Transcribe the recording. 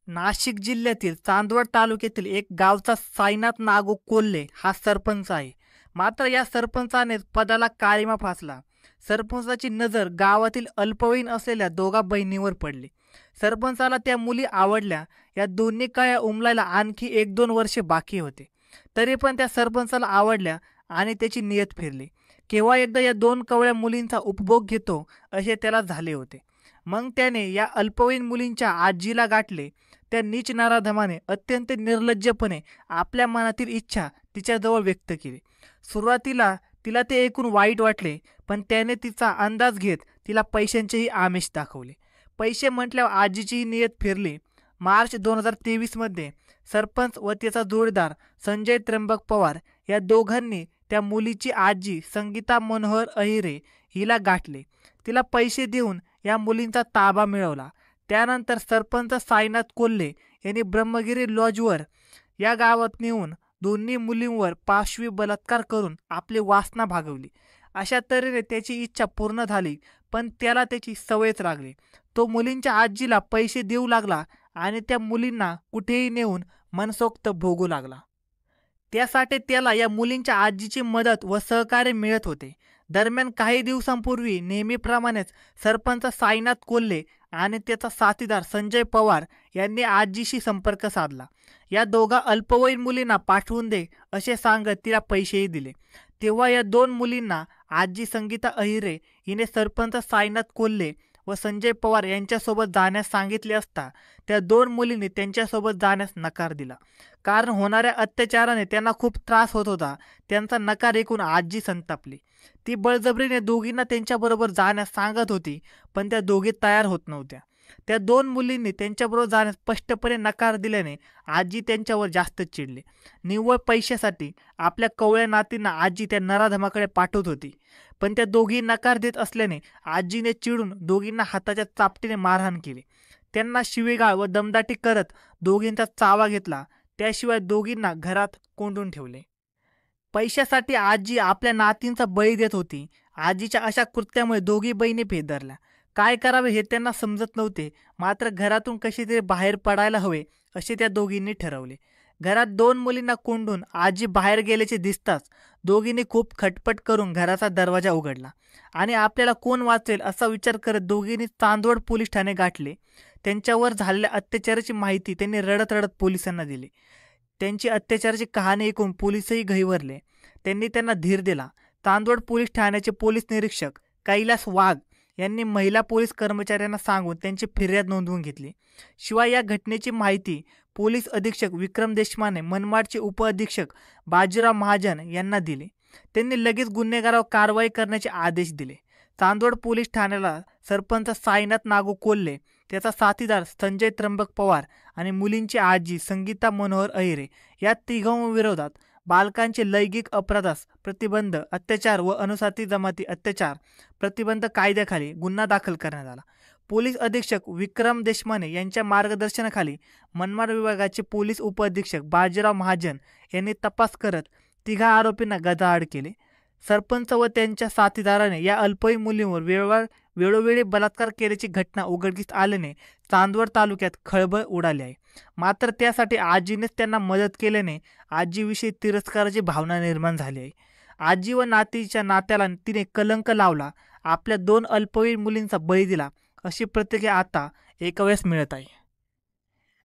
नाशिक जिल्ह्यातील चांदवड तालुक्यातील एक गावचा साईनाथ नागू कोल्हे हा सरपंच आहे. मात्र या सरपंचाने पदाला काळिमा फासला. सरपंचाची नजर गावातील अल्पवयीन असलेल्या दोघा बहिणींवर पडली. सरपंचाला त्या मुली आवडल्या. या दोन्ही कळ्या उमलायला आणखी 1-2 वर्षे बाकी होते. तरी पण त्या सरपंचाला आवडल्या आणि त्याची नियत फिरली. केव्हा एकदा या 2 कवळ्या मुलींचा उपभोग घेतो असे त्याला झाले होते. मग त्याने या अल्पवयीन मुलींच्या आजीला गाठले. त्या नीच नराधमाने अत्यंत निर्लज्जपणे आपल्या मनातील इच्छा तिच्याजवळ व्यक्त केली. सुरुवातीला तिला ते ऐकून वाईट वाटले, पण त्याने तिचा अंदाज घेत तिला पैशांचेही आमिष दाखवले. पैसे म्हटल्यावर आजीचीही नियत फिरली. मार्च 2023 मध्ये सरपंच व त्याचा जोडीदार संजय त्र्यंबक पवार या दोघांनी त्या मुलीची आजी संगीता मनोहर अहिरे हिला गाठले. तिला पैसे देऊन या मुलींचा ताबा मिळवला. त्यानंतर सरपंच साईनाथ कोल्हे यांनी ब्रह्मगिरी लॉजवर या गावात नेऊन दोन्ही मुलींवर पाशवी बलात्कार करून आपली वासना भागवली. अशा तऱ्हेने त्याची इच्छा पूर्ण झाली, पण त्याला त्याची सवयच लागली. तो मुलींच्या आजीला पैसे देऊ लागला आणि त्या मुलींना कुठेही नेऊन मनसोक्त भोगू लागला. त्यासाठी त्याला या मुलींच्या आजीची मदत व सहकार्य मिळत होते. दरम्यान काही दिवसांपूर्वी नेहमीप्रमाणेच सरपंच साईनाथ कोल्हे आणि त्याचा साथीदार संजय पवार यांनी आजीशी संपर्क साधला. या दोघा अल्पवयीन मुलींना पाठवून दे असे सांगत तिला पैसेही दिले. तेव्हा या 2 मुलींना आजी संगीता अहिरे हिने सरपंच साईनाथ कोल्हे व संजय पवार यांच्यासोबत जाण्यास सांगितले असता त्या 2 मुलींनी त्यांच्यासोबत जाण्यास नकार दिला. कारण होणाऱ्या अत्याचाराने त्यांना खूप त्रास होत होता. त्यांचा नकार ऐकून आजी संतापली. ती बळजबरीने दोघींना त्यांच्याबरोबर जाण्यास सांगत होती, पण त्या दोघी तयार होत नव्हत्या. त्या 2 मुलींनी त्यांच्याबरोबर जाण्यास स्पष्टपणे नकार दिल्याने आजी त्यांच्यावर जास्त चिडले. निव्वळ पैशासाठी आपल्या कवळ्या नातींना आजी त्या नराधमाकडे पाठवत होती, पण त्या दोघी नकार देत असल्याने आजीने चिडून दोघींना हाताच्या चापटीने मारहाण केली. त्यांना शिवीगाळ व दमदाटी करत दोघींचा चावा घेतला. त्याशिवाय दोघींना घरात कोंडून ठेवले. पैशासाठी आजी आपल्या नातींचा बळी देत होती. आजीच्या अशा कृत्यामुळे दोघी बहिणी भेदरल्या. काय करावे हे त्यांना समजत नव्हते. मात्र घरातून कशी तरी बाहेर पडायला हवे असे त्या दोघींनी ठरवले. घरात 2 मुलींना कोंडून आजी बाहेर गेल्याचे दिसताच दोघींनी खूप खटपट करून घराचा दरवाजा उघडला आणि आपल्याला कोण वाचेल असा विचार करत दोघींनी चांदवड पोलीस ठाणे गाठले. त्यांच्यावर झालेल्या अत्याचाराची माहिती त्यांनी रडत रडत पोलिसांना दिली. त्यांची अत्याचाराची कहाणी ऐकून पोलीसही घाईवरले. त्यांनी त्यांना धीर दिला. चांदवड पोलीस ठाण्याचे पोलीस निरीक्षक कैलास वाघ यांनी महिला पोलीस कर्मचाऱ्यांना सांगून त्यांची फिर्याद नोंदवून घेतली. शिवाय या घटनेची माहिती पोलीस अधीक्षक विक्रम देशमाने, मनमाडचे उपअधीक्षक बाजीराव महाजन यांना दिली. त्यांनी लगेच गुन्हेगारावर कारवाई करण्याचे आदेश दिले. चांदवड पोलीस ठाण्याला सरपंच साईनाथ नागू कोल्हे, त्याचा साथीदार संजय त्र्यंबक पवार आणि मुलींची आजी संगीता मनोहर अहिरे या तिघांविरोधात बालकांचे लैंगिक अपराधास प्रतिबंध, अत्याचार व अनुसाती जमाती अत्याचार प्रतिबंध कायद्याखाली गुन्हा दाखल करण्यात आला. पोलीस अधीक्षक विक्रम देशमाने यांच्या मार्गदर्शनाखाली मनमाड विभागाचे पोलीस उपअधीक्षक बाजीराव महाजन यांनी तपास करत तिघा आरोपींना गजाआड केले. सरपंच व त्यांच्या साथीदाराने या अल्पवयीन मुलींवर वेळोवेळी बलात्कार केल्याची घटना उघडकीस आल्याने चांदवड तालुक्यात खळबळ उडाली आहे. मात्र त्यासाठी आजीनेच त्यांना मदत केल्याने आजीविषयी तिरस्काराची भावना निर्माण झाली आहे. आजी व नातीच्या नात्याला तिने कलंक लावला, आपल्या 2 अल्पवयीन मुलींचा बळी दिला अशी प्रतिक्रिया आता ऐकावयास मिळत आहे.